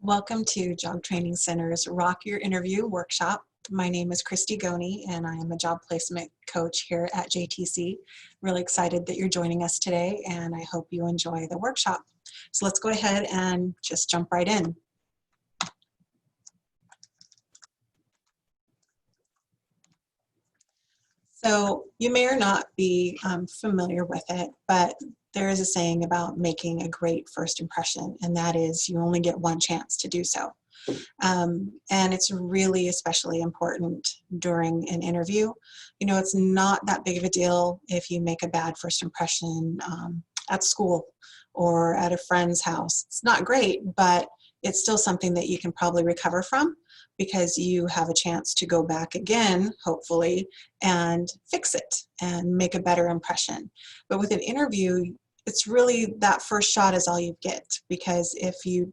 Welcome to Job Training Center's Rock Your Interview workshop. My name is Christy Goney and I am a job placement coach here at JTC. Really excited that you're joining us today and I hope you enjoy the workshop. So let's go ahead and just jump right in. So you may or not be familiar with it, but there is a saying about making a great first impression, and that is you only get one chance to do so. And it's really especially important during an interview. You know, it's not that big of a deal if you make a bad first impression at school or at a friend's house. It's not great, but it's still something that you can probably recover from because you have a chance to go back again, hopefully, and fix it and make a better impression. But with an interview, it's really that first shot is all you get, because if you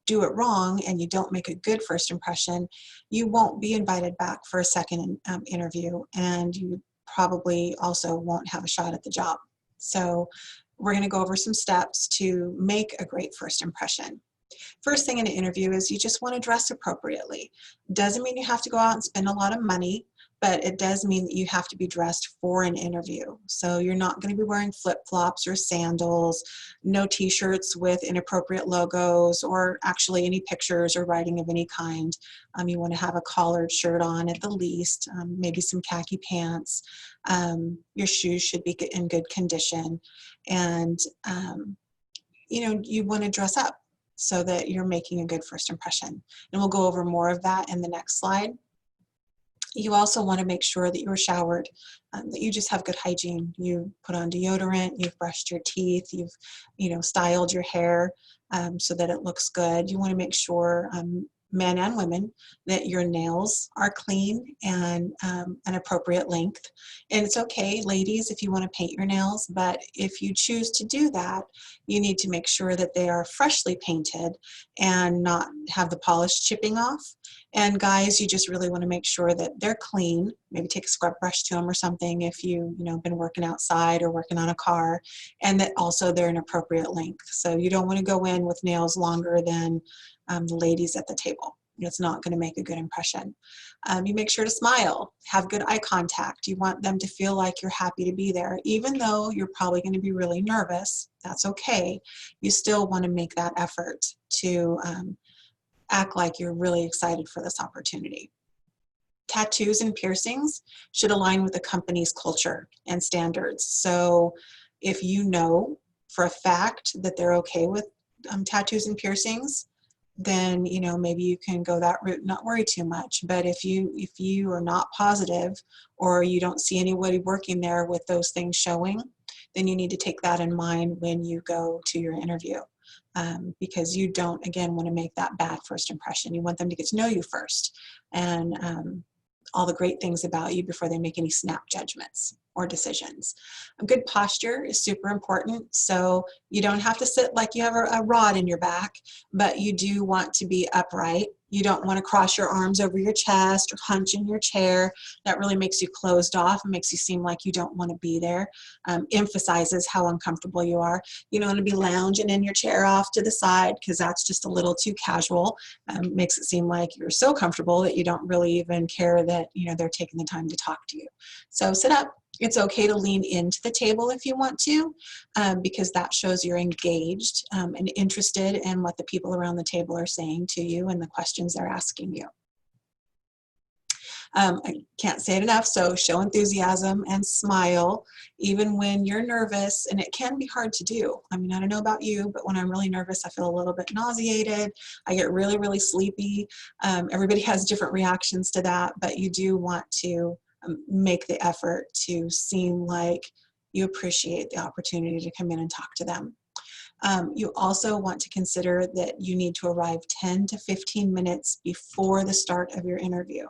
do it wrong and you don't make a good first impression, you won't be invited back for a second interview, and you probably also won't have a shot at the job. So we're going to go over some steps to make a great first impression. First thing in an interview is you just want to dress appropriately. Doesn't mean you have to go out and spend a lot of money, but it does mean that you have to be dressed for an interview. So you're not going to be wearing flip-flops or sandals, no t-shirts with inappropriate logos or actually any pictures or writing of any kind. You want to have a collared shirt on at the least, maybe some khaki pants. Your shoes should be in good condition. And you know, you want to dress up so that you're making a good first impression. And we'll go over more of that in the next slide. You also want to make sure that you're showered, that you just have good hygiene. You put on deodorant, you've brushed your teeth, you've styled your hair so that it looks good. You want to make sure, men and women, that your nails are clean and an appropriate length. And it's okay, ladies, if you want to paint your nails, but if you choose to do that, you need to make sure that they are freshly painted and not have the polish chipping off. And guys, you just really want to make sure that they're clean. Maybe take a scrub brush to them or something if you've been working outside or working on a car, and that also they're an appropriate length. So you don't want to go in with nails longer than the ladies at the table. It's not going to make a good impression. You make sure to smile, have good eye contact. You want them to feel like you're happy to be there. Even though you're probably going to be really nervous, that's okay. You still want to make that effort to act like you're really excited for this opportunity. Tattoos and piercings should align with the company's culture and standards. So if you know for a fact that they're okay with tattoos and piercings, then maybe you can go that route and not worry too much. But if you are not positive, or you don't see anybody working there with those things showing, then you need to take that in mind when you go to your interview, because you don't, again, want to make that bad first impression. You want them to get to know you first and all the great things about you before they make any snap judgments or decisions. A good posture is super important. So you don't have to sit like you have a rod in your back, but you do want to be upright. You don't want to cross your arms over your chest or hunch in your chair. That really makes you closed off and makes you seem like you don't want to be there. Emphasizes how uncomfortable you are. You don't want to be lounging in your chair off to the side, because that's just a little too casual. Makes it seem like you're so comfortable that you don't really even care that they're taking the time to talk to you. So sit up. It's okay to lean into the table if you want to, because that shows you're engaged and interested in what the people around the table are saying to you and the questions they're asking you. I can't say it enough, so show enthusiasm and smile even when you're nervous, and it can be hard to do. I mean, I don't know about you, but when I'm really nervous, I feel a little bit nauseated. I get really, really sleepy. Everybody has different reactions to that, but you do want to make the effort to seem like you appreciate the opportunity to come in and talk to them. You also want to consider that you need to arrive 10 to 15 minutes before the start of your interview,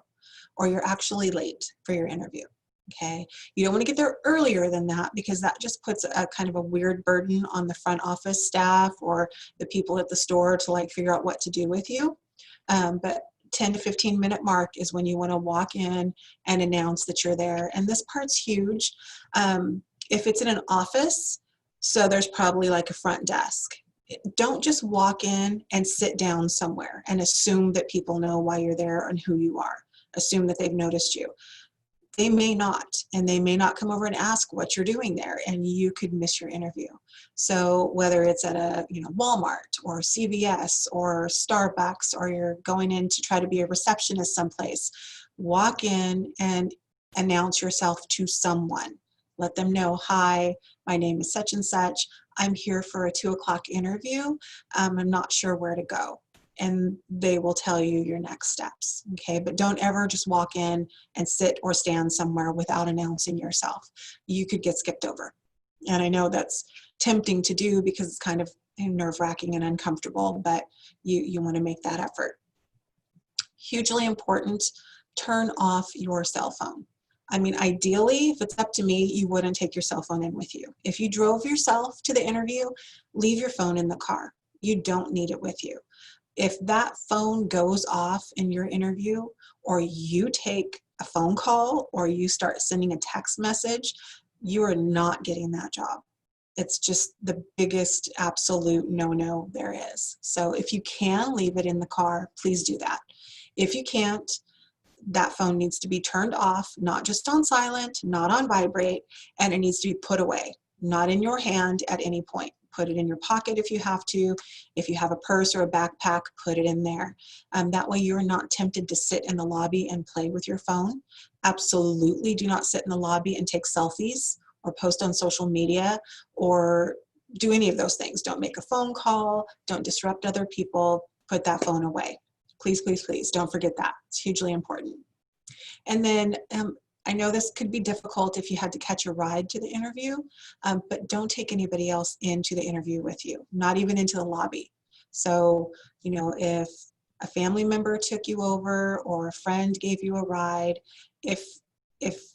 or you're actually late for your interview. Okay, you don't want to get there earlier than that, because that just puts a kind of a weird burden on the front office staff or the people at the store to figure out what to do with you. But 10 to 15 minute mark is when you want to walk in and announce that you're there. And this part's huge. If it's in an office, so there's probably like a front desk. Don't just walk in and sit down somewhere and assume that people know why you're there and who you are. Assume that they've noticed you. They may not, and they may not come over and ask what you're doing there, and you could miss your interview. So whether it's at a Walmart or CVS or Starbucks, or you're going in to try to be a receptionist someplace, walk in and announce yourself to someone. Let them know, hi, my name is such and such. I'm here for a 2 o'clock interview. I'm not sure where to go. And they will tell you your next steps, okay? But don't ever just walk in and sit or stand somewhere without announcing yourself. You could get skipped over. And I know that's tempting to do because it's kind of nerve-wracking and uncomfortable, but you want to make that effort. Hugely important, turn off your cell phone. I mean, ideally, if it's up to me, you wouldn't take your cell phone in with you. If you drove yourself to the interview, leave your phone in the car. You don't need it with you. If that phone goes off in your interview, or you take a phone call, or you start sending a text message, you are not getting that job. It's just the biggest absolute no-no there is. So if you can leave it in the car, please do that. If you can't, that phone needs to be turned off, not just on silent, not on vibrate, and it needs to be put away, not in your hand at any point. Put it in your pocket if you have to. If you have a purse or a backpack, put it in there. That way you're not tempted to sit in the lobby and play with your phone. Absolutely do not sit in the lobby and take selfies or post on social media or do any of those things. Don't make a phone call. Don't disrupt other people. Put that phone away. Please, please, please don't forget that. It's hugely important. And then I know this could be difficult if you had to catch a ride to the interview, but don't take anybody else into the interview with you, not even into the lobby. So, you know, if a family member took you over or a friend gave you a ride, if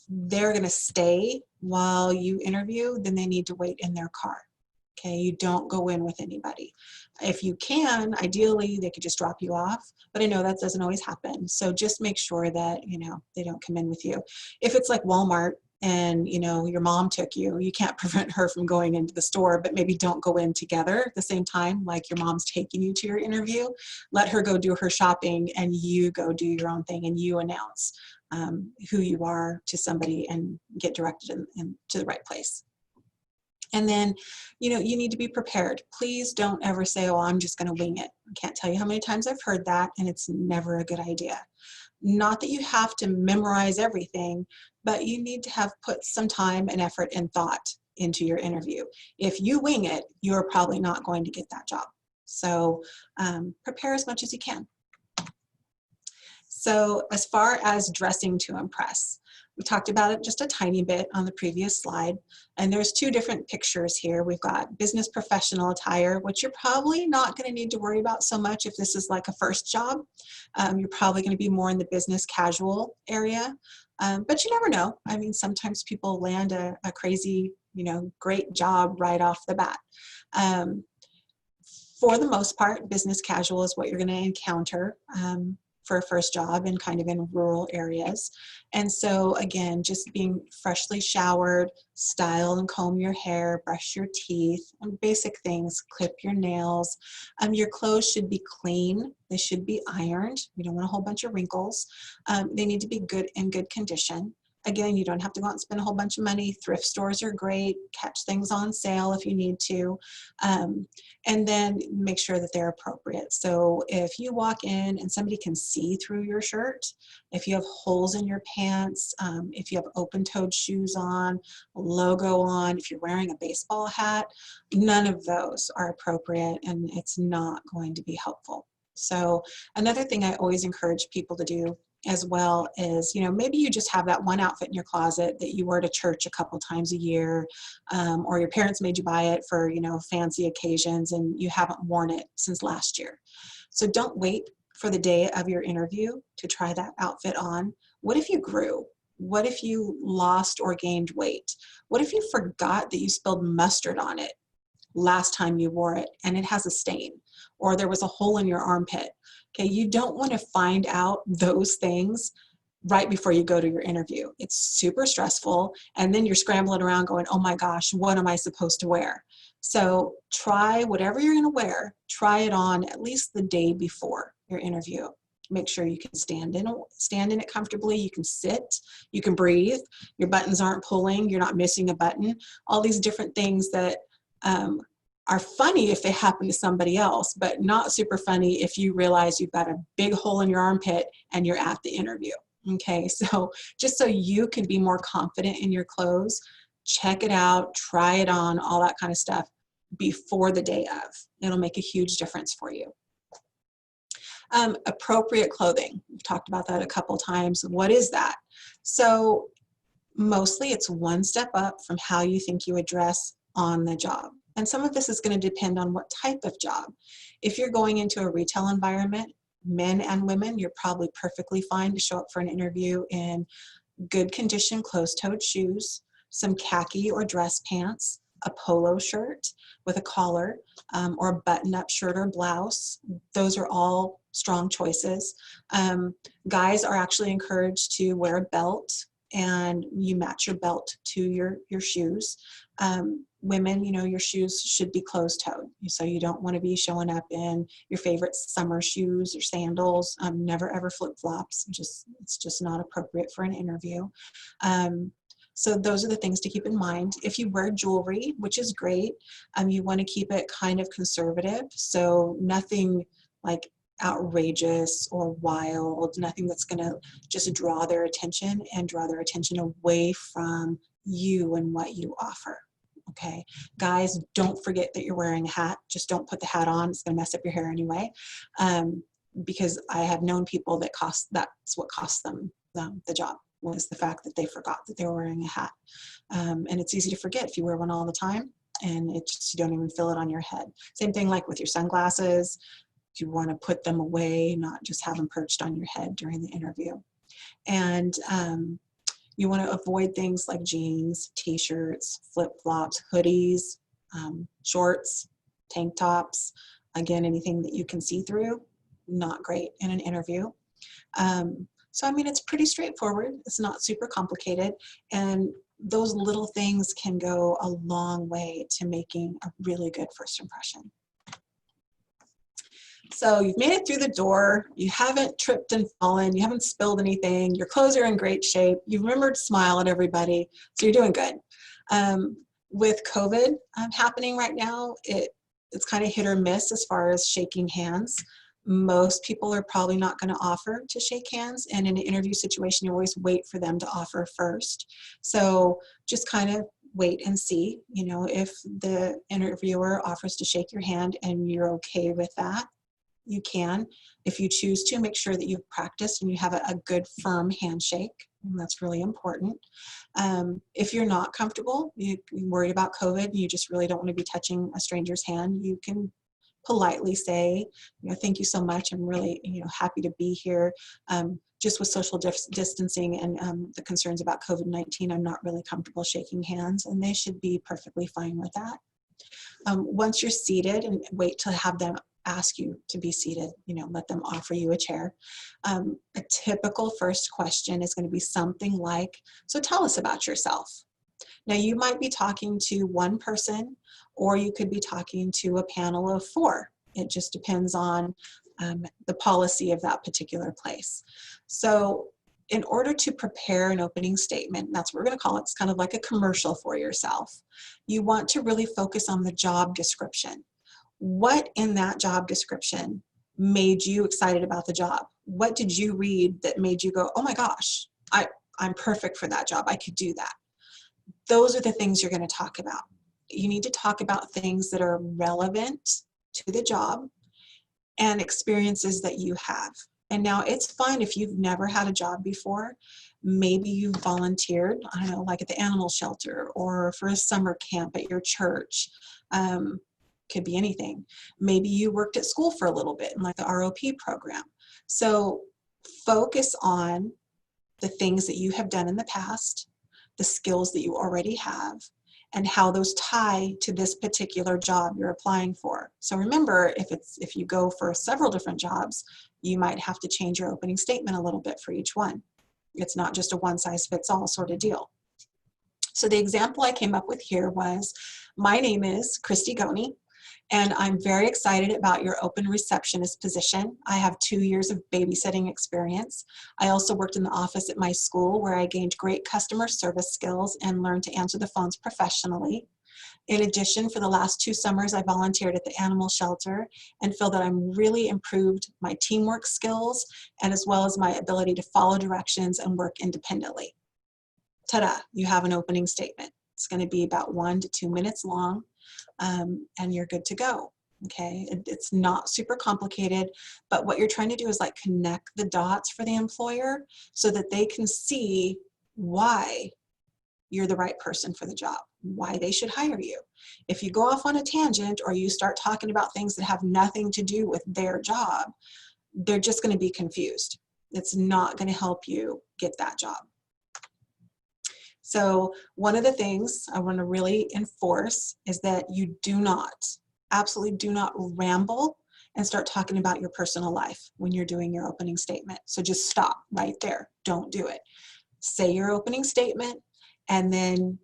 they're going to stay while you interview, then they need to wait in their car. Okay, you don't go in with anybody. If you can, ideally, they could just drop you off, but I know that doesn't always happen. So just make sure that, you know, they don't come in with you. If it's like Walmart and, you know, your mom took you, you can't prevent her from going into the store, but maybe don't go in together at the same time, like your mom's taking you to your interview. Let her go do her shopping and you go do your own thing and you announce who you are to somebody and get directed to the right place. And then, you know, you need to be prepared. Please don't ever say, oh, I'm just going to wing it. I can't tell you how many times I've heard that, and it's never a good idea. Not that you have to memorize everything, but you need to have put some time and effort and thought into your interview. If you wing it, you're probably not going to get that job. So prepare as much as you can. So as far as dressing to impress, we talked about it just a tiny bit on the previous slide, and there's two different pictures here. We've got business professional attire, which you're probably not going to need to worry about so much if this is like a first job. You're probably going to be more in the business casual area, but you never know. I mean, sometimes people land a crazy, you know, great job right off the bat. For the most part, business casual is what you're going to encounter for a first job and kind of in rural areas. And so again, just being freshly showered, style and comb your hair, brush your teeth, and basic things, clip your nails. Your clothes should be clean. They should be ironed. We don't want a whole bunch of wrinkles. They need to be in good condition. Again, you don't have to go out and spend a whole bunch of money. Thrift stores are great. Catch things on sale if you need to. And then make sure that they're appropriate. So if you walk in and somebody can see through your shirt, if you have holes in your pants, if you have open-toed shoes on, a logo on, if you're wearing a baseball hat, none of those are appropriate and it's not going to be helpful. So another thing I always encourage people to do as well is, you know, maybe you just have that one outfit in your closet that you wear to church a couple times a year, or your parents made you buy it for, you know, fancy occasions and you haven't worn it since last year. So don't wait for the day of your interview to try that outfit on. What if you grew? What if you lost or gained weight? What if you forgot that you spilled mustard on it last time you wore it and it has a stain, or there was a hole in your armpit? Okay, you don't want to find out those things right before you go to your interview. It's super stressful, and then you're scrambling around going, oh my gosh, what am I supposed to wear? So try whatever you're going to wear, try it on at least the day before your interview. Make sure you can stand in it comfortably, you can sit, you can breathe, your buttons aren't pulling, you're not missing a button. All these different things that are funny if they happen to somebody else, but not super funny if you realize you've got a big hole in your armpit and you're at the interview. Okay, so just so you can be more confident in your clothes, check it out, try it on, all that kind of stuff before the day of. It'll make a huge difference for you. Appropriate clothing. We've talked about that a couple times. What is that? So mostly it's one step up from how you think you would dress on the job. And some of this is going to depend on what type of job. If you're going into a retail environment, men and women, you're probably perfectly fine to show up for an interview in good condition closed-toed shoes, some khaki or dress pants, a polo shirt with a collar, or a button-up shirt or blouse. Those are all strong choices. Guys are actually encouraged to wear a belt, and you match your belt to your shoes. Women, you know, your shoes should be closed-toed, so you don't want to be showing up in your favorite summer shoes or sandals. Never ever flip-flops. It's just not appropriate for an interview. So those are the things to keep in mind. If you wear jewelry, which is great, you want to keep it kind of conservative, so nothing like outrageous or wild, nothing that's going to just draw their attention and draw their attention away from you and what you offer. Okay, guys, don't forget that you're wearing a hat. Just don't put the hat on. It's going to mess up your hair anyway. Because I have known people that's what cost them the job, was the fact that they forgot that they were wearing a hat. And it's easy to forget if you wear one all the time, and you don't even feel it on your head. Same thing like with your sunglasses. You want to put them away, not just have them perched on your head during the interview. And you want to avoid things like jeans, t-shirts, flip-flops, hoodies, shorts, tank tops. Again, anything that you can see through, not great in an interview. So I mean, it's pretty straightforward. It's not super complicated. And those little things can go a long way to making a really good first impression. So you've made it through the door, you haven't tripped and fallen, you haven't spilled anything, your clothes are in great shape, you've remembered to smile at everybody, so you're doing good. With COVID happening right now, it's kind of hit or miss as far as shaking hands. Most people are probably not going to offer to shake hands, and in an interview situation, you always wait for them to offer first. So just kind of wait and see, you know, if the interviewer offers to shake your hand and you're okay with that. You can. If you choose to, make sure that you've practiced and you have a good firm handshake. And that's really important. If you're not comfortable, you're worried about COVID, and you just really don't want to be touching a stranger's hand, you can politely say, you know, thank you so much. I'm really, you know, happy to be here. Just with social distancing and the concerns about COVID-19, I'm not really comfortable shaking hands, and they should be perfectly fine with that. Once you're seated, and wait to have them ask you to be seated, you know, let them offer you a chair. A typical first question is going to be something like, so tell us about yourself. Now you might be talking to one person, or you could be talking to a panel of 4. It just depends on the policy of that particular place. So in order to prepare an opening statement, that's what we're going to call it, it's kind of like a commercial for yourself. You want to really focus on the job description. What in that job description made you excited about the job? What did you read that made you go, oh my gosh, I'm perfect for that job, I could do that? Those are the things you're going to talk about. You need to talk about things that are relevant to the job and experiences that you have. And now it's fine if you've never had a job before. Maybe you've volunteered, I don't know, like at the animal shelter or for a summer camp at your church. Could be anything. Maybe you worked at school for a little bit in like the ROP program. So focus on the things that you have done in the past, the skills that you already have, and how those tie to this particular job you're applying for. So remember, if you go for several different jobs, you might have to change your opening statement a little bit for each one. It's not just a one-size-fits-all sort of deal. So the example I came up with here was, my name is Christy Goney, and I'm very excited about your open receptionist position. I have 2 years of babysitting experience. I also worked in the office at my school where I gained great customer service skills and learned to answer the phones professionally. In addition, for the last 2 summers, I volunteered at the animal shelter and feel that I'm really improved my teamwork skills and as well as my ability to follow directions and work independently. Ta-da, you have an opening statement. It's going to be about 1 to 2 minutes long, and you're good to go. Okay, it's not super complicated, but what you're trying to do is like connect the dots for the employer so that they can see why you're the right person for the job, why they should hire you. If you go off on a tangent or you start talking about things that have nothing to do with their job, they're just going to be confused. It's not going to help you get that job. So one of the things I want to really enforce is that you do not, absolutely do not ramble and start talking about your personal life when you're doing your opening statement. So just stop right there. Don't do it. Say your opening statement and then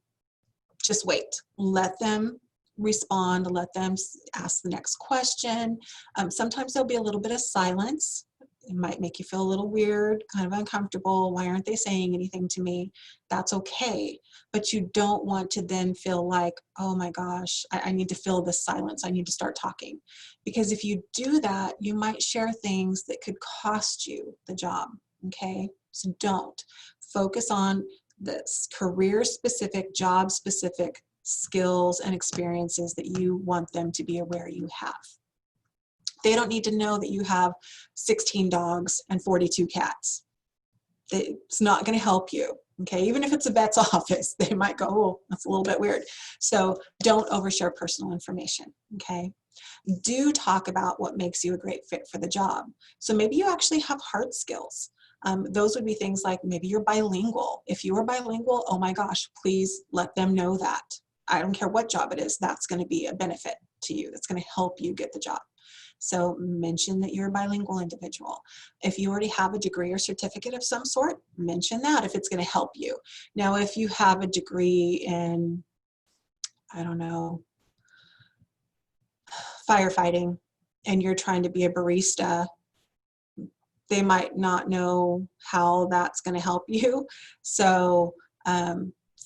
just wait. Let them respond, let them ask the next question. Sometimes there'll be a little bit of silence. It might make you feel a little weird, kind of uncomfortable. Why aren't they saying anything to me? That's okay. But you don't want to then feel like, oh my gosh, I need to fill this silence. I need to start talking. Because if you do that, you might share things that could cost you the job, okay? So don't. Focus on the career-specific, job-specific skills and experiences that you want them to be aware you have. They don't need to know that you have 16 dogs and 42 cats. It's not going to help you, okay? Even if it's a vet's office, they might go, oh, that's a little bit weird. So don't overshare personal information, okay? Do talk about what makes you a great fit for the job. So maybe you actually have hard skills. Those would be things like maybe you're bilingual. If you are bilingual, oh my gosh, please let them know that. I don't care what job it is, that's going to be a benefit to you. That's going to help you get the job. So mention that you're a bilingual individual. If you already have a degree or certificate of some sort, mention that if it's going to help you. Now, if you have a degree in, I don't know, firefighting, and you're trying to be a barista, they might not know how that's going to help you. So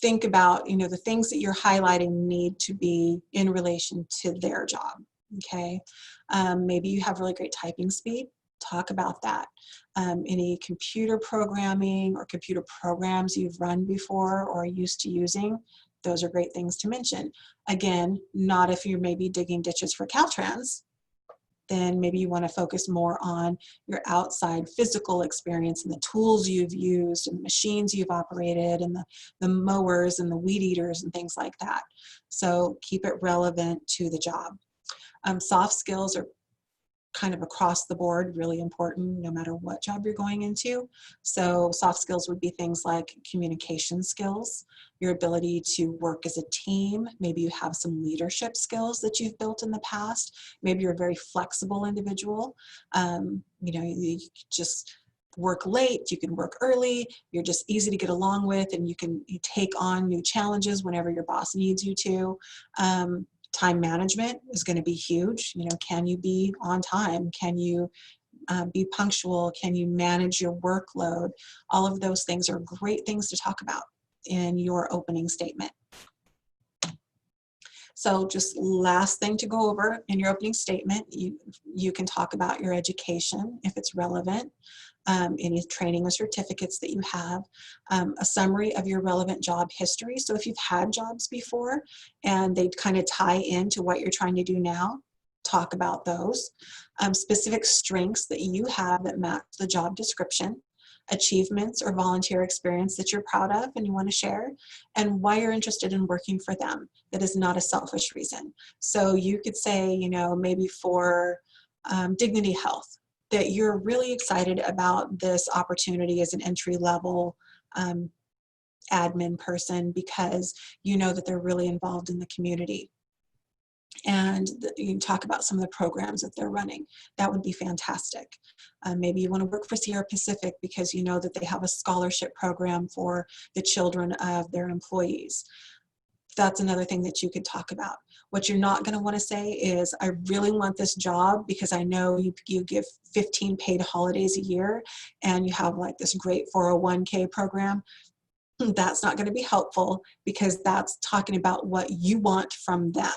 think about, you know, the things that you're highlighting need to be in relation to their job, okay? Maybe you have really great typing speed. Talk about that. Any computer programming or computer programs you've run before or are used to using, those are great things to mention. Again, not if you're maybe digging ditches for Caltrans, then maybe you want to focus more on your outside physical experience and the tools you've used and the machines you've operated and the mowers and the weed eaters and things like that. So keep it relevant to the job. Soft skills are kind of across the board really important no matter what job you're going into. So soft skills would be things like communication skills, your ability to work as a team. Maybe you have some leadership skills that you've built in the past. Maybe you're a very flexible individual. You know, you just work late, you can work early, you're just easy to get along with, and you take on new challenges whenever your boss needs you to. Time management is going to be huge. You know, can you be on time? Can you be punctual? Can you manage your workload? All of those things are great things to talk about in your opening statement. So just last thing to go over in your opening statement, you can talk about your education if it's relevant, any training or certificates that you have, a summary of your relevant job history. So if you've had jobs before and they kind of tie into what you're trying to do now, talk about those. Specific strengths that you have that match the job description, achievements or volunteer experience that you're proud of and you want to share, and why you're interested in working for them. That is not a selfish reason. So you could say, you know, maybe for Dignity Health, that you're really excited about this opportunity as an entry-level admin person because you know that they're really involved in the community. and you can talk about some of the programs that they're running. That would be fantastic. Maybe you want to work for Sierra Pacific because you know that they have a scholarship program for the children of their employees. That's another thing that you could talk about. What you're not going to want to say is, I really want this job because I know you give 15 paid holidays a year and you have like this great 401k program. That's not going to be helpful, because that's talking about what you want from them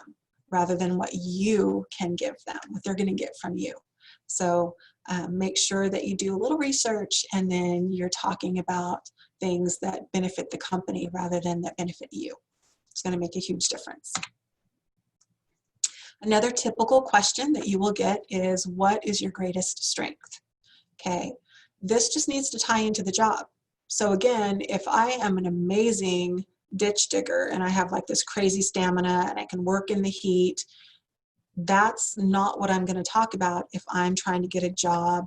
rather than what you can give them, what they're going to get from you. So make sure that you do a little research, and then you're talking about things that benefit the company rather than that benefit you. It's going to make a huge difference. Another typical question that you will get is, what is your greatest strength? Okay, this just needs to tie into the job. So again, if I am an amazing ditch digger and I have like this crazy stamina and I can work in the heat, that's not what I'm going to talk about if I'm trying to get a job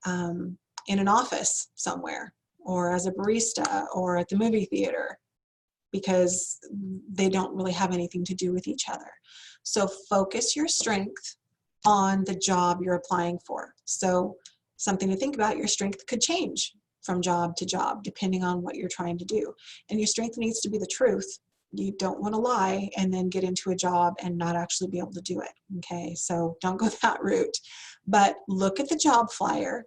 in an office somewhere, or as a barista, or at the movie theater, because they don't really have anything to do with each other. So focus your strength on the job you're applying for. So something to think about, your strength could change from job to job depending on what you're trying to do. And your strength needs to be the truth. You don't want to lie and then get into a job and not actually be able to do it. Okay, so don't go that route. But look at the job flyer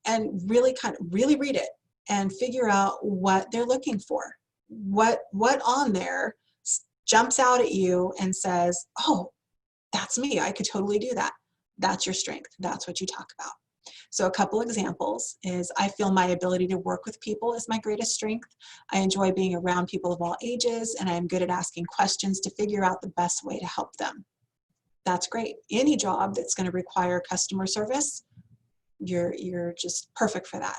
and really read it and figure out what they're looking for. What on there jumps out at you and says, oh, that's me, I could totally do that. That's your strength. That's what you talk about. So a couple examples is, I feel my ability to work with people is my greatest strength. I enjoy being around people of all ages, and I'm good at asking questions to figure out the best way to help them. That's great. Any job that's going to require customer service, you're just perfect for that.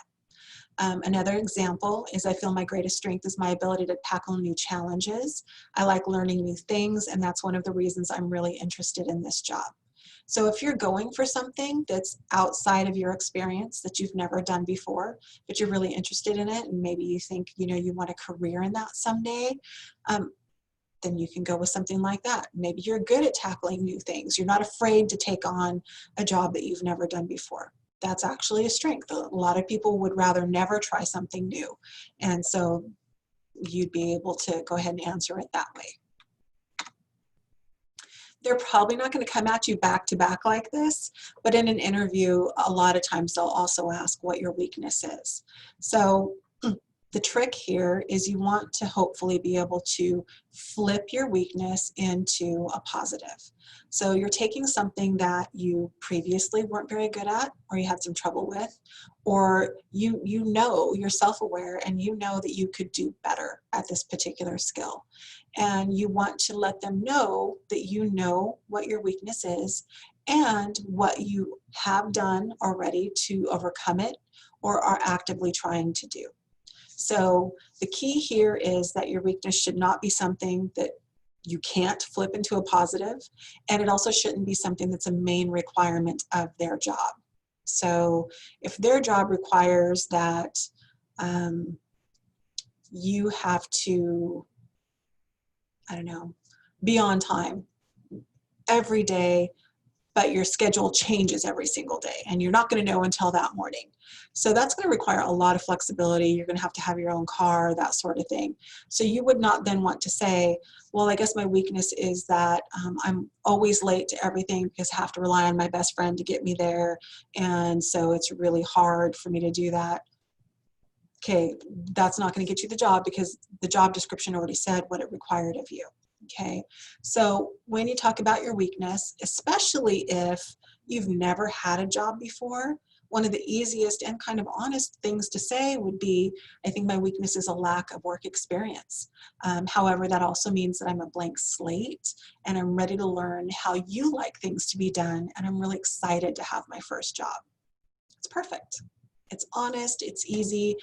Another example is, I feel my greatest strength is my ability to tackle new challenges. I like learning new things, and that's one of the reasons I'm really interested in this job. So if you're going for something that's outside of your experience, that you've never done before, but you're really interested in it, and maybe you think, you want a career in that someday, then you can go with something like that. Maybe you're good at tackling new things. You're not afraid to take on a job that you've never done before. That's actually a strength. A lot of people would rather never try something new. And so you'd be able to go ahead and answer it that way. They're probably not going to come at you back to back like this, but in an interview, a lot of times they'll also ask what your weakness is. So the trick here is, you want to hopefully be able to flip your weakness into a positive. So you're taking something that you previously weren't very good at, or you had some trouble with, or you're self-aware and you know that you could do better at this particular skill. And you want to let them know that you know what your weakness is and what you have done already to overcome it or are actively trying to do. So the key here is that your weakness should not be something that you can't flip into a positive, and it also shouldn't be something that's a main requirement of their job. So if their job requires that you have to, be on time every day, but your schedule changes every single day and you're not going to know until that morning. So that's going to require a lot of flexibility. You're going to have your own car, that sort of thing. So you would not then want to say, well, I guess my weakness is that I'm always late to everything because I have to rely on my best friend to get me there. And so it's really hard for me to do that. Okay, that's not going to get you the job because the job description already said what it required of you. Okay, so when you talk about your weakness, especially if you've never had a job before, one of the easiest and kind of honest things to say would be, I think my weakness is a lack of work experience. However, that also means that I'm a blank slate and I'm ready to learn how you like things to be done, and I'm really excited to have my first job. It's perfect. It's honest, it's easy,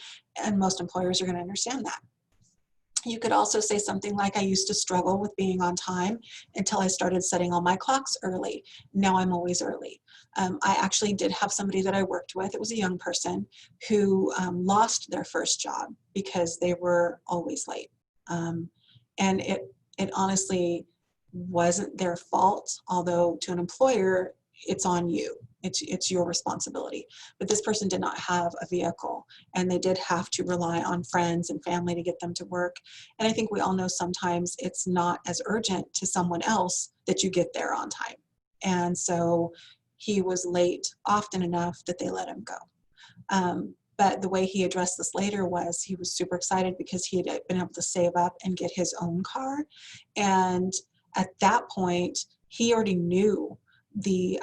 and most employers are going to understand that. You could also say something like, I used to struggle with being on time until I started setting all my clocks early. Now I'm always early. I actually did have somebody that I worked with, it was a young person, who lost their first job because they were always late. And it honestly, wasn't their fault, although to an employer, it's on you. It's your responsibility. But this person did not have a vehicle, and they did have to rely on friends and family to get them to work. And I think we all know sometimes it's not as urgent to someone else that you get there on time. And so he was late often enough that they let him go. But the way he addressed this later was he was super excited because he had been able to save up and get his own car. And at that point, he already knew the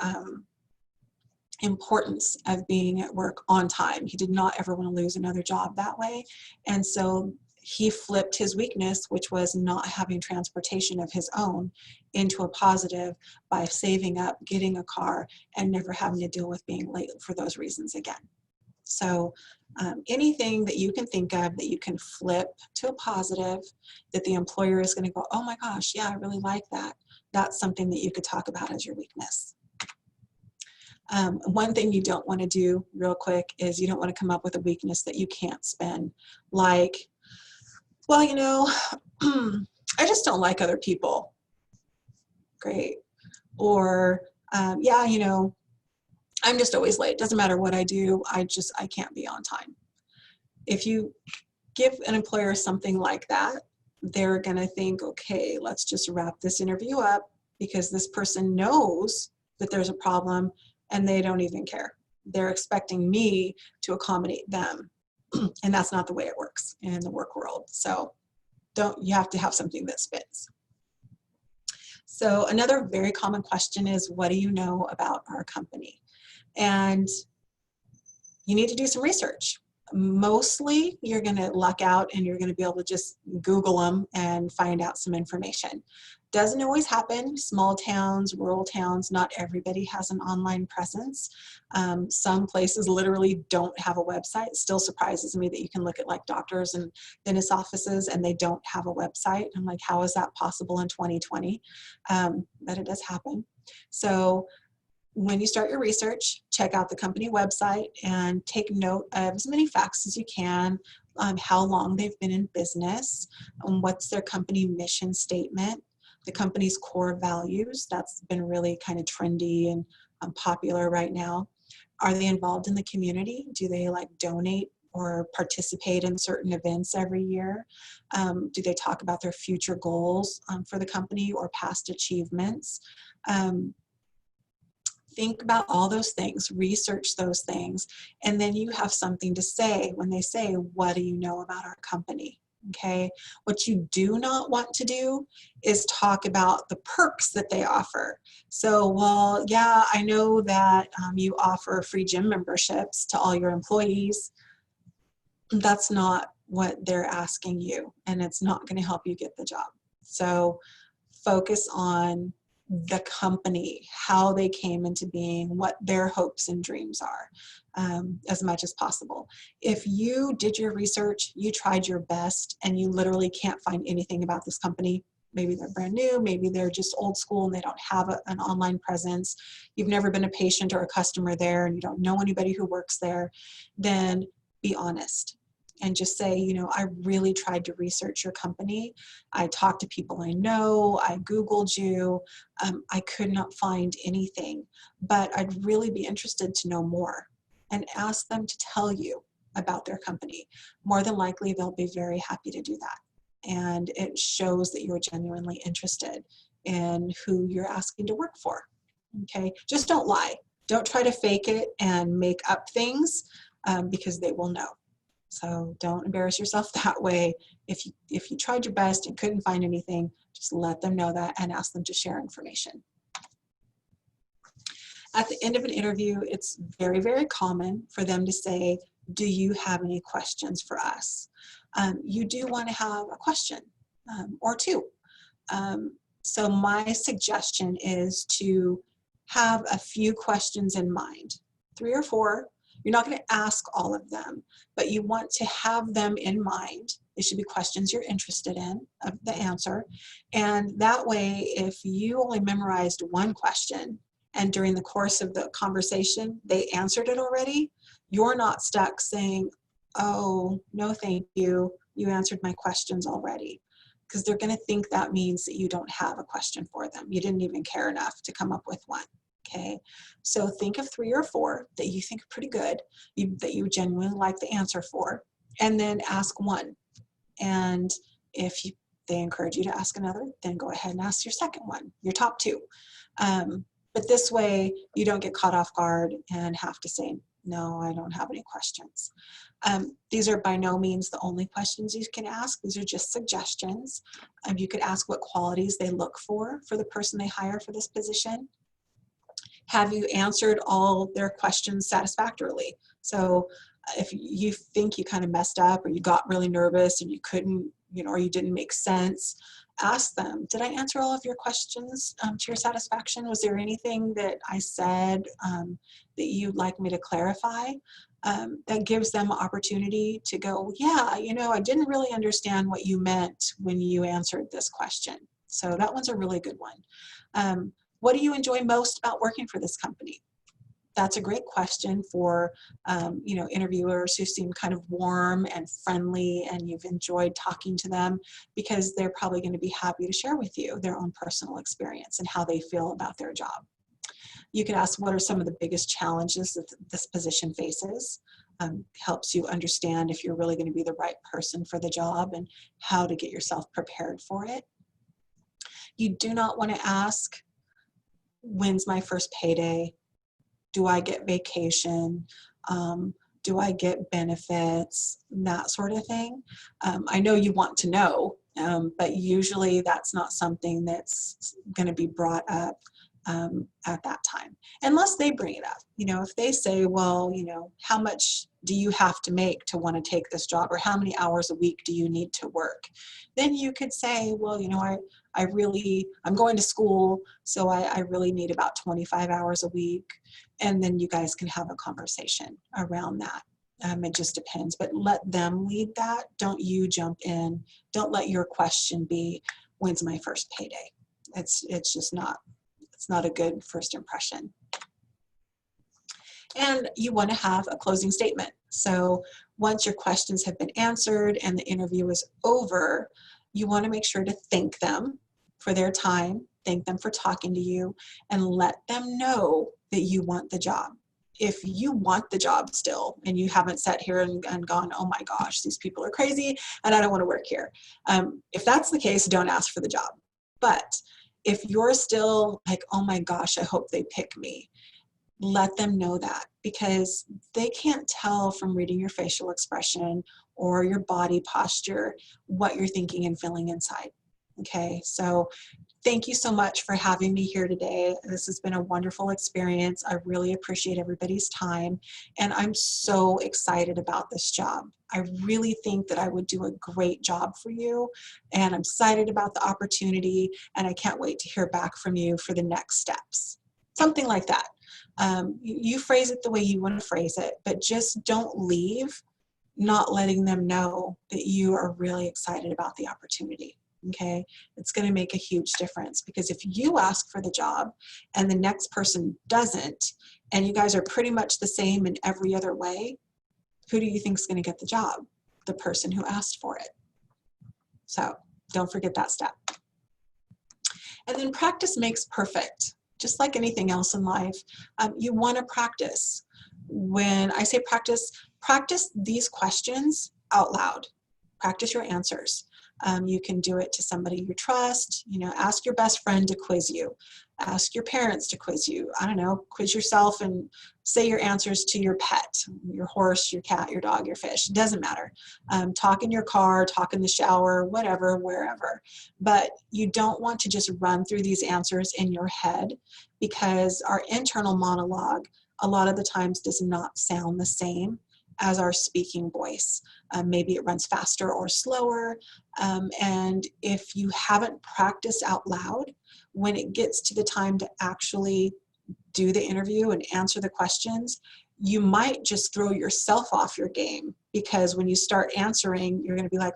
importance of being at work on time. He did not ever want to lose another job that way. And so he flipped his weakness, which was not having transportation of his own, into a positive by saving up, getting a car, and never having to deal with being late for those reasons again. So anything that you can think of that you can flip to a positive, that the employer is going to go, oh my gosh, yeah, I really like that. That's something that you could talk about as your weakness. One thing you don't want to do real quick is you don't want to come up with a weakness that you can't spin. Like, well, you know, I just don't like other people. Great. Or, yeah, you know, I'm just always late. Doesn't matter what I do. I can't be on time. If you give an employer something like that, they're going to think, okay, let's just wrap this interview up because this person knows that there's a problem and they don't even care. They're expecting me to accommodate them. And that's not the way it works in the work world. So you have to have something that spins. So another very common question is, what do you know about our company? And you need to do some research. Mostly you're going to luck out and you're going to be able to just Google them and find out some information. Doesn't always happen. Small towns, rural towns, not everybody has an online presence. Some places literally don't have a website. It still surprises me that you can look at like doctors and dentist offices and they don't have a website. I'm like, how is that possible in 2020? But it does happen. So when you start your research, check out the company website and take note of as many facts as you can, how long they've been in business, what's their company mission statement, the company's core values. That's been really kind of trendy and popular right now. Are they involved in the community? Do they like donate or participate in certain events every year? Do they talk about their future goals for the company or past achievements? Think about all those things, research those things, and then you have something to say when they say, what do you know about our company? Okay, what you do not want to do is talk about the perks that they offer. So, well, yeah, I know that you offer free gym memberships to all your employees. That's not what they're asking you, and it's not going to help you get the job. So focus on the company, how they came into being, what their hopes and dreams are, as much as possible. If you did your research, you tried your best, and you literally can't find anything about this company, maybe they're brand new, maybe they're just old school and they don't have an online presence, you've never been a patient or a customer there, and you don't know anybody who works there, then be honest. And just say, you know, I really tried to research your company. I talked to people I know, I Googled you, I could not find anything, but I'd really be interested to know more, and ask them to tell you about their company. More than likely, they'll be very happy to do that. And it shows that you're genuinely interested in who you're asking to work for. Okay, just don't lie. Don't try to fake it and make up things because they will know. So don't embarrass yourself that way. If you tried your best and couldn't find anything, just let them know that and ask them to share information. At the end of an interview, it's very, very common for them to say, do you have any questions for us? You do want to have a question or two. So my suggestion is to have a few questions in mind, 3 or 4. You're not going to ask all of them, but you want to have them in mind. They should be questions you're interested in, of the answer. And that way, if you only memorized one question and during the course of the conversation, they answered it already, you're not stuck saying, oh, no, thank you. You answered my questions already. because they're going to think that means that you don't have a question for them. You didn't even care enough to come up with one. Okay, so think of 3 or 4 that you think are pretty good, that you genuinely like the answer for, and then ask one. And if they encourage you to ask another, then go ahead and ask your second one, your top 2. But this way, you don't get caught off guard and have to say, no, I don't have any questions. These are by no means the only questions you can ask. These are just suggestions. You could ask what qualities they look for the person they hire for this position. Have you answered all their questions satisfactorily? So if you think you kind of messed up or you got really nervous and you couldn't, or you didn't make sense, ask them, did I answer all of your questions to your satisfaction? Was there anything that I said that you'd like me to clarify? That gives them an opportunity to go, yeah, I didn't really understand what you meant when you answered this question. So that one's a really good one. What do you enjoy most about working for this company? That's a great question for, interviewers who seem kind of warm and friendly and you've enjoyed talking to them, because they're probably going to be happy to share with you their own personal experience and how they feel about their job. You could ask, what are some of the biggest challenges that this position faces? Helps you understand if you're really going to be the right person for the job and how to get yourself prepared for it. You do not want to ask, when's my first payday? Do I get vacation? Do I get benefits? That sort of thing. I know you want to know, but usually that's not something that's going to be brought up at that time, unless they bring it up. If they say, well, how much do you have to make to want to take this job, or how many hours a week do you need to work? Then you could say, well, I'm going to school, so I really need about 25 hours a week. And then you guys can have a conversation around that. It just depends, but let them lead that. Don't you jump in. Don't let your question be, when's my first payday? It's just not. It's not a good first impression. And you want to have a closing statement. So once your questions have been answered and the interview is over, you want to make sure to thank them for their time, thank them for talking to you, and let them know that you want the job. If you want the job still and you haven't sat here and gone, oh my gosh, these people are crazy and I don't want to work here. If that's the case, don't ask for the job. But if you're still like, oh my gosh, I hope they pick me, let them know that, because they can't tell from reading your facial expression or your body posture what you're thinking and feeling inside. Okay, so thank you so much for having me here today. This has been a wonderful experience. I really appreciate everybody's time, and I'm so excited about this job. I really think that I would do a great job for you, and I'm excited about the opportunity, and I can't wait to hear back from you for the next steps. Something like that. You phrase it the way you want to phrase it, but just don't leave not letting them know that you are really excited about the opportunity. Okay, it's going to make a huge difference, because if you ask for the job and the next person doesn't, and you guys are pretty much the same in every other way, who do you think is going to get the job? The person who asked for it. So don't forget that step. And then practice makes perfect. Just like anything else in life, you want to practice. When I say practice, practice these questions out loud. Practice your answers. You can do it to somebody you trust. Ask your best friend to quiz you. Ask your parents to quiz you. I don't know, quiz yourself and say your answers to your pet, your horse, your cat, your dog, your fish. It doesn't matter. Talk in your car, talk in the shower, whatever, wherever. But you don't want to just run through these answers in your head, because our internal monologue a lot of the times does not sound the same as our speaking voice. Maybe it runs faster or slower. And if you haven't practiced out loud, when it gets to the time to actually do the interview and answer the questions, you might just throw yourself off your game, because when you start answering, you're going to be like,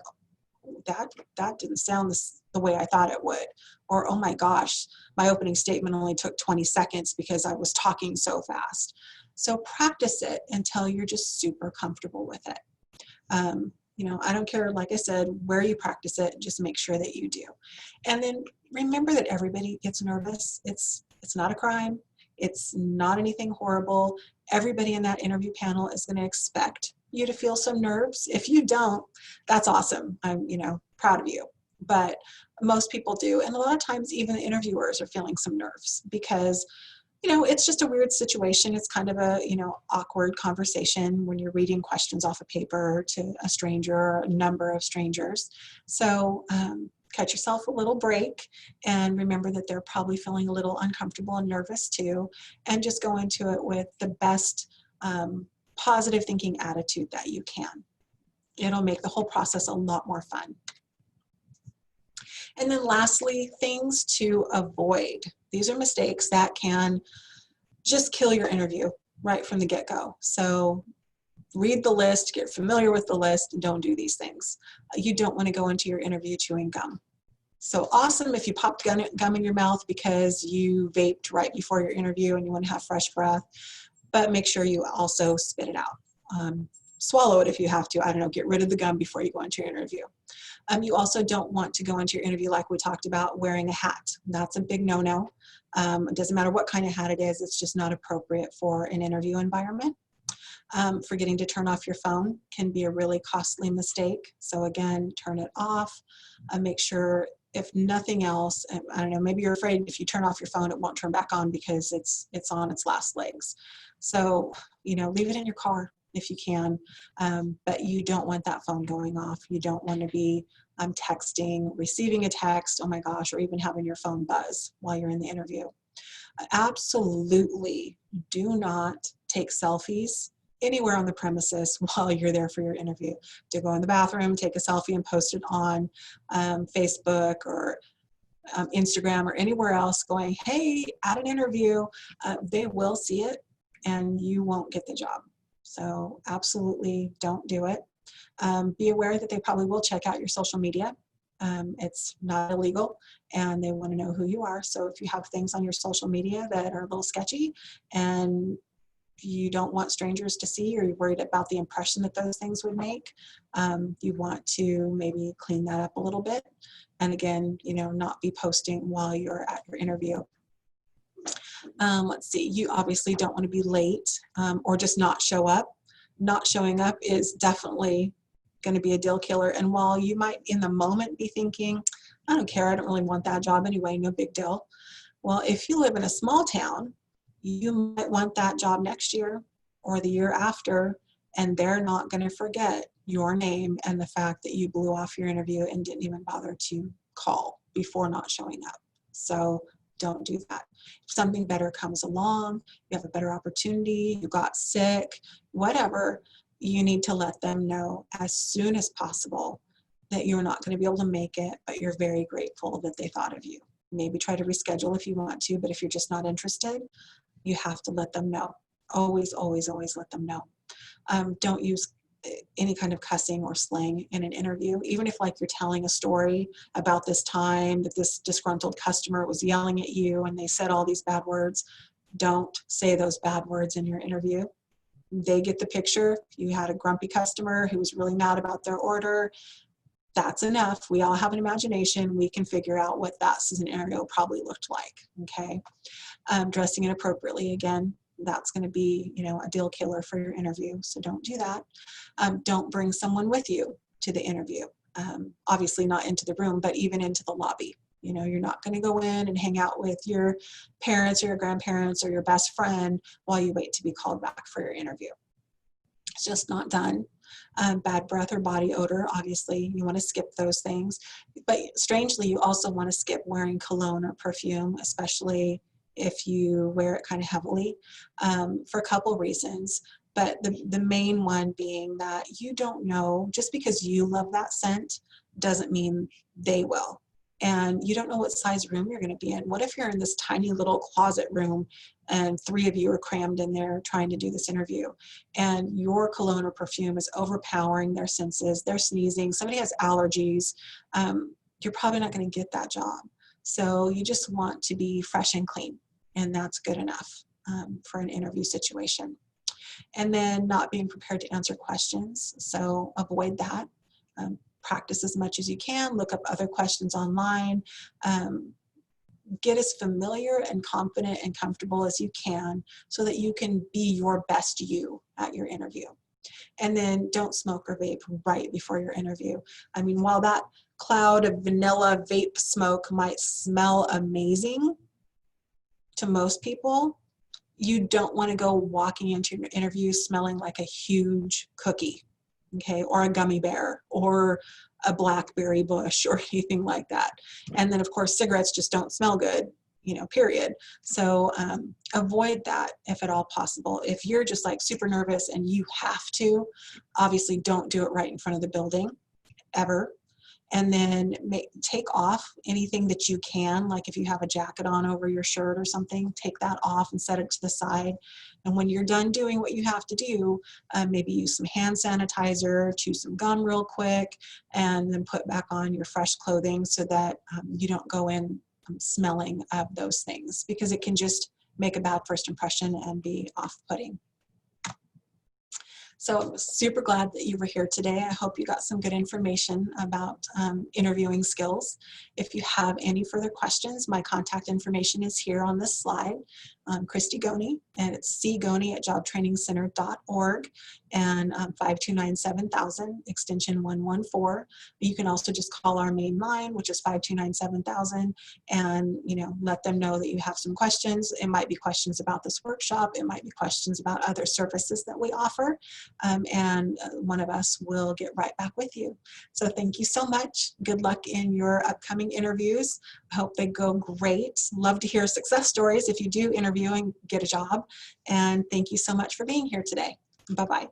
oh, that didn't sound the way I thought it would. Or, oh my gosh, my opening statement only took 20 seconds because I was talking so fast. So practice it until you're just super comfortable with it. You know, I don't care, like I said, where you practice it, just make sure that you do. And then remember that everybody gets nervous. It's not a crime. It's not anything horrible. Everybody in that interview panel is going to expect you to feel some nerves. If you don't, that's awesome. I'm, you know, proud of you. But most people do. And a lot of times even the interviewers are feeling some nerves because, you know, it's just a weird situation. It's kind of a, you know, awkward conversation when you're reading questions off a paper to a stranger or a number of strangers. So cut yourself a little break and remember that they're probably feeling a little uncomfortable and nervous too. And just go into it with the best positive thinking attitude that you can. It'll make the whole process a lot more fun. And then lastly, things to avoid. These are mistakes that can just kill your interview right from the get-go. So read the list, get familiar with the list, and don't do these things. You don't want to go into your interview chewing gum. So awesome if you popped gum in your mouth because you vaped right before your interview and you want to have fresh breath, but make sure you also spit it out. Swallow it if you have to. I don't know, get rid of the gum before you go into your interview. You also don't want to go into your interview like we talked about, wearing a hat. That's a big no-no. It doesn't matter what kind of hat it is, it's just not appropriate for an interview environment. Forgetting to turn off your phone can be a really costly mistake. So again, turn it off. Make sure, if nothing else, I don't know, maybe you're afraid if you turn off your phone, it won't turn back on because it's on its last legs. So, you know, leave it in your car if you can, but you don't want that phone going off. You don't want to be texting, receiving a text, oh my gosh, or even having your phone buzz while you're in the interview. Absolutely do not take selfies anywhere on the premises while you're there for your interview. To go in the bathroom, take a selfie and post it on Facebook or Instagram or anywhere else going, hey, at an interview, they will see it and you won't get the job. So absolutely don't do it. Be aware that they probably will check out your social media. It's not illegal and they want to know who you are. So if you have things on your social media that are a little sketchy and you don't want strangers to see, or you're worried about the impression that those things would make, you want to maybe clean that up a little bit. And again, you know, not be posting while you're at your interview. Let's see, you obviously don't want to be late or just not show up. Not showing up is definitely going to be a deal killer. And while you might in the moment be thinking, I don't care, I don't really want that job anyway, no big deal. Well, if you live in a small town, you might want that job next year or the year after, and they're not going to forget your name and the fact that you blew off your interview and didn't even bother to call before not showing up. So don't do that. If something better comes along, you have a better opportunity, you got sick, whatever, you need to let them know as soon as possible that you're not going to be able to make it, but you're very grateful that they thought of you. Maybe try to reschedule if you want to, but if you're just not interested, you have to let them know. Always, always, always let them know. Don't use any kind of cussing or slang in an interview, even if like you're telling a story about this time that this disgruntled customer was yelling at you and they said all these bad words. Don't say those bad words in your interview. They get the picture. You had a grumpy customer who was really mad about their order. That's enough. We all have an imagination. We can figure out what that scenario probably looked like, okay? Dressing inappropriately, again, that's going to be, you know, a deal killer for your interview, so don't do that. Don't bring someone with you to the interview. Obviously not into the room, but even into the lobby. You know, you're not going to go in and hang out with your parents or your grandparents or your best friend while you wait to be called back for your interview. It's just not done. Bad breath or body odor, obviously you want to skip those things. But strangely, you also want to skip wearing cologne or perfume, especially if you wear it kind of heavily, for a couple reasons. But the main one being that you don't know, just because you love that scent doesn't mean they will. And you don't know what size room you're going to be in. What if you're in this tiny little closet room and 3 of you are crammed in there trying to do this interview and your cologne or perfume is overpowering their senses, they're sneezing, somebody has allergies, you're probably not going to get that job. So you just want to be fresh and clean, and that's good enough for an interview situation. And then not being prepared to answer questions, so avoid that. Practice as much as you can, look up other questions online, get as familiar and confident and comfortable as you can so that you can be your best you at your interview. And then don't smoke or vape right before your interview. I mean, while that cloud of vanilla vape smoke might smell amazing to most people, you don't want to go walking into your interview smelling like a huge cookie, okay, or a gummy bear, or a blackberry bush, or anything like that. And then, of course, cigarettes just don't smell good, you know, period. So avoid that if at all possible. If you're just like super nervous and you have to, obviously don't do it right in front of the building, ever. And then take off anything that you can, like if you have a jacket on over your shirt or something, take that off and set it to the side. And when you're done doing what you have to do, maybe use some hand sanitizer, chew some gum real quick, and then put back on your fresh clothing so that you don't go in smelling of those things, because it can just make a bad first impression and be off-putting. So I'm super glad that you were here today. I hope you got some good information about interviewing skills. If you have any further questions, my contact information is here on this slide. Christy Goney, and it's cgoney@jobtrainingcenter.org, and 529-7000, extension 114. You can also just call our main line, which is 529-7000, and let them know that you have some questions. It might be questions about this workshop. It might be questions about other services that we offer. And one of us will get right back with you. So thank you so much. Good luck in your upcoming interviews. I hope they go great. Love to hear success stories if you do interview and get a job. And thank you so much for being here today. Bye-bye.